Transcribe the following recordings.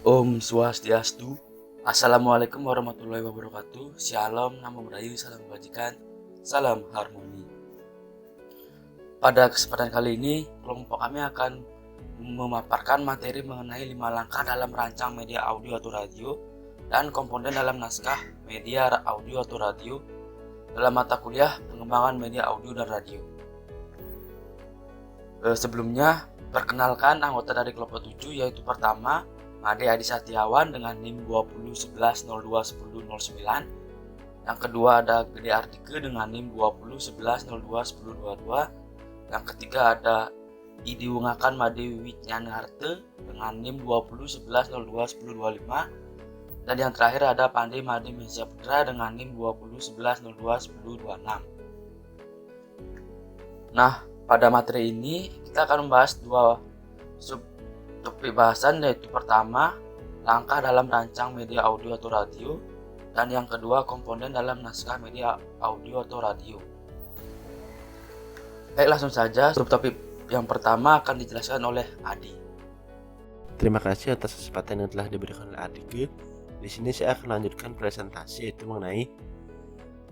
Om Swastiastu. Assalamualaikum warahmatullahi wabarakatuh. Shalom, namo buddhaya, salam kebajikan, salam harmoni. Pada kesempatan kali ini, kelompok kami akan memaparkan materi mengenai 5 langkah dalam merancang media audio atau radio dan komponen dalam naskah media audio atau radio dalam mata kuliah pengembangan media audio dan radio. Sebelumnya, perkenalkan anggota dari kelompok 7, yaitu pertama Made Adi Satiawan dengan NIM 2011021009. Yang kedua ada Gede Artike dengan NIM 2011021022. Yang ketiga ada Idi Wungakan Made Wiwitnyanharte dengan NIM 2011021025. Dan yang terakhir ada Pandey Made Mesya Putra dengan NIM 2011021026. Nah, pada materi ini kita akan membahas dua topik bahasan, yaitu pertama langkah dalam merancang media audio atau radio, dan yang kedua komponen dalam naskah media audio atau radio. Baik, langsung saja. Subtopik yang pertama akan dijelaskan oleh Adi. Terima kasih atas kesempatan yang telah diberikan oleh Adi. Di sini saya akan lanjutkan presentasi, yaitu mengenai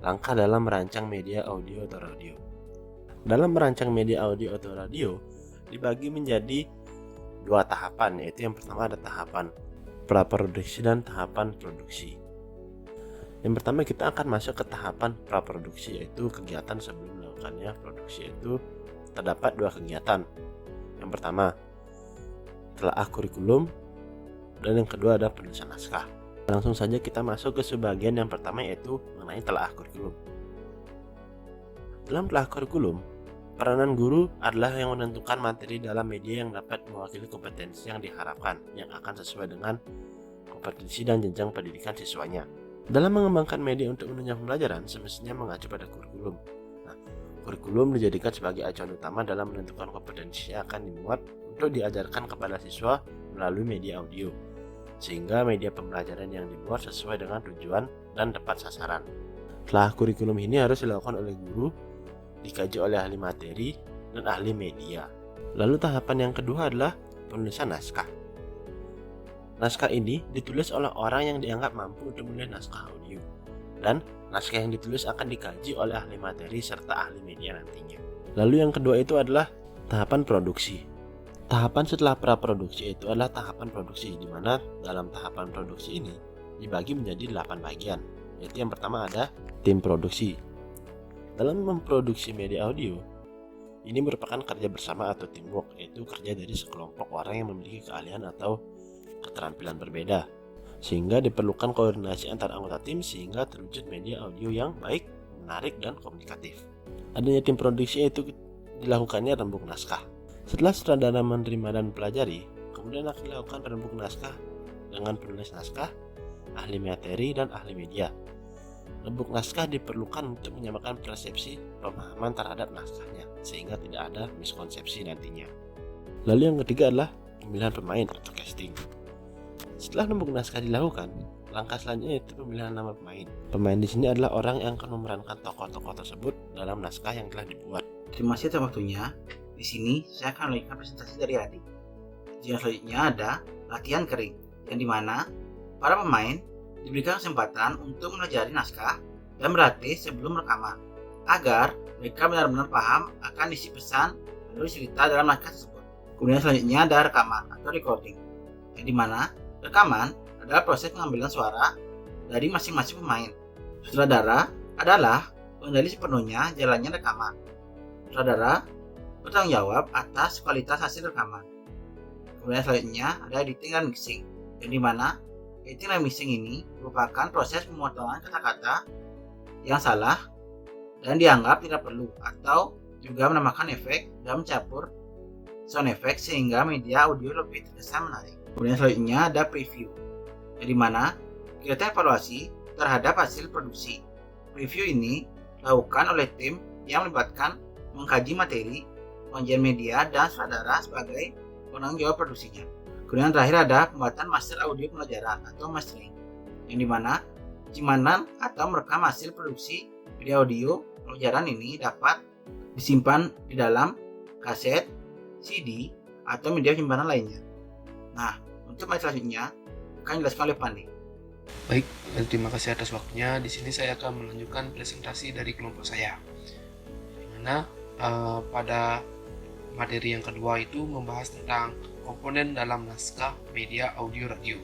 langkah dalam merancang media audio atau radio. Dalam merancang media audio atau radio dibagi menjadi dua tahapan, yaitu yang pertama ada tahapan praproduksi dan tahapan produksi. Yang pertama kita akan masuk ke tahapan praproduksi, yaitu kegiatan sebelum melakukannya produksi. Itu terdapat dua kegiatan. Yang pertama telaah kurikulum dan yang kedua ada penulisan naskah. Langsung saja kita masuk ke sebagian yang pertama, yaitu mengenai telaah kurikulum. Dalam telaah kurikulum, peranan guru adalah yang menentukan materi dalam media yang dapat mewakili kompetensi yang diharapkan, yang akan sesuai dengan kompetensi dan jenjang pendidikan siswanya. Dalam mengembangkan media untuk menunjang pembelajaran, semestinya mengacu pada kurikulum. Nah, kurikulum dijadikan sebagai acuan utama dalam menentukan kompetensi yang akan dimuat untuk diajarkan kepada siswa melalui media audio, sehingga media pembelajaran yang dibuat sesuai dengan tujuan dan tepat sasaran. Telah kurikulum ini harus dilakukan oleh guru, dikaji oleh ahli materi dan ahli media. Lalu tahapan yang kedua adalah penulisan naskah. Naskah ini ditulis oleh orang yang dianggap mampu untuk menulis naskah audio, dan naskah yang ditulis akan dikaji oleh ahli materi serta ahli media nantinya. Lalu yang kedua itu adalah tahapan produksi. Tahapan setelah praproduksi itu adalah tahapan produksi, di mana dalam tahapan produksi ini dibagi menjadi 8 bagian, yaitu yang pertama ada tim produksi. Dalam memproduksi media audio, ini merupakan kerja bersama atau teamwork, yaitu kerja dari sekelompok orang yang memiliki keahlian atau keterampilan berbeda, sehingga diperlukan koordinasi antar anggota tim sehingga terwujud media audio yang baik, menarik, dan komunikatif. Adanya tim produksi itu dilakukannya rembuk naskah. Setelah sutradara menerima dan mempelajari, kemudian akan dilakukan rembuk naskah dengan penulis naskah, ahli materi, dan ahli media. Rembuk naskah diperlukan untuk menyamakan persepsi pemahaman terhadap naskahnya, sehingga tidak ada miskonsepsi nantinya. Lalu yang ketiga adalah pemilihan pemain atau casting. Setelah rembuk naskah dilakukan, langkah selanjutnya yaitu pemilihan nama pemain. Pemain di sini adalah orang yang akan memerankan tokoh-tokoh tersebut dalam naskah yang telah dibuat. Terima kasih atas waktunya. Di sini saya akan melanjutkan presentasi dari Adi. Yang selanjutnya ada latihan kering, yang dimana para pemain diberikan kesempatan untuk mempelajari naskah dan berlatih sebelum rekaman, agar mereka benar-benar paham akan isi pesan dan cerita dalam naskah tersebut. Kemudian selanjutnya ada rekaman atau recording, yang dimana rekaman adalah proses pengambilan suara dari masing-masing pemain. Sutradara adalah pengendali sepenuhnya jalannya rekaman. Sutradara bertanggung jawab atas kualitas hasil rekaman. Kemudian selanjutnya ada editing dan mixing, yang dimana editing dan mixing ini merupakan proses pemotongan kata-kata yang salah dan dianggap tidak perlu, atau juga menambahkan efek dan mencampur sound effect sehingga media audio lebih terkesan menarik. Kemudian selanjutnya ada preview, yang dimana kegiatan evaluasi terhadap hasil produksi. Preview ini dilakukan oleh tim yang melibatkan mengkaji materi, pengajian media, dan sutradara sebagai penanggung jawab produksinya. Kemudian terakhir ada pembuatan master audio pembelajaran atau mastering, yang dimana penyimpanan atau merekam hasil produksi media audio pembelajaran ini dapat disimpan di dalam kaset, CD, atau media penyimpanan lainnya. Nah, untuk materi selanjutnya akan dijelaskan oleh Pandi. Baik, terima kasih atas waktunya. Di sini saya akan melanjutkan presentasi dari kelompok saya. Di mana pada materi yang kedua itu membahas tentang komponen dalam naskah media audio radio.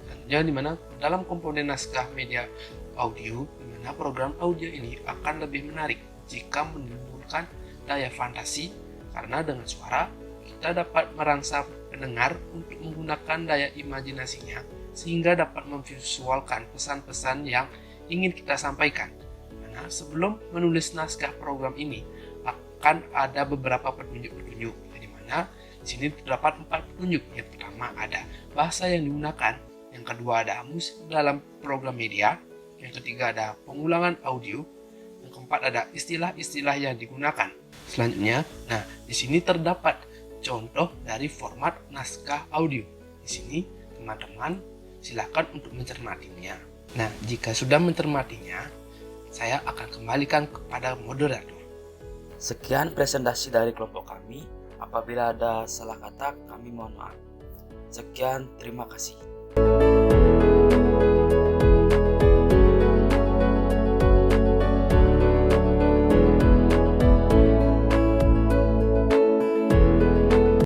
Selanjutnya di mana dalam komponen naskah media audio, di mana program audio ini akan lebih menarik jika menimbulkan daya fantasi, karena dengan suara kita dapat merangsang pendengar untuk menggunakan daya imajinasinya sehingga dapat memvisualkan pesan-pesan yang ingin kita sampaikan. Nah, sebelum menulis naskah program ini akan ada beberapa petunjuk-petunjuk, di mana di sini terdapat 4 petunjuk. Yang pertama ada bahasa yang digunakan, yang kedua ada musik dalam program media, yang ketiga ada pengulangan audio, yang keempat ada istilah-istilah yang digunakan. Selanjutnya, nah di sini terdapat contoh dari format naskah audio. Di sini teman-teman silakan untuk mencermatinya. Nah, jika sudah mencermatinya, saya akan kembalikan kepada moderator. Sekian presentasi dari kelompok kami. Apabila ada salah kata, kami mohon maaf. Sekian, terima kasih.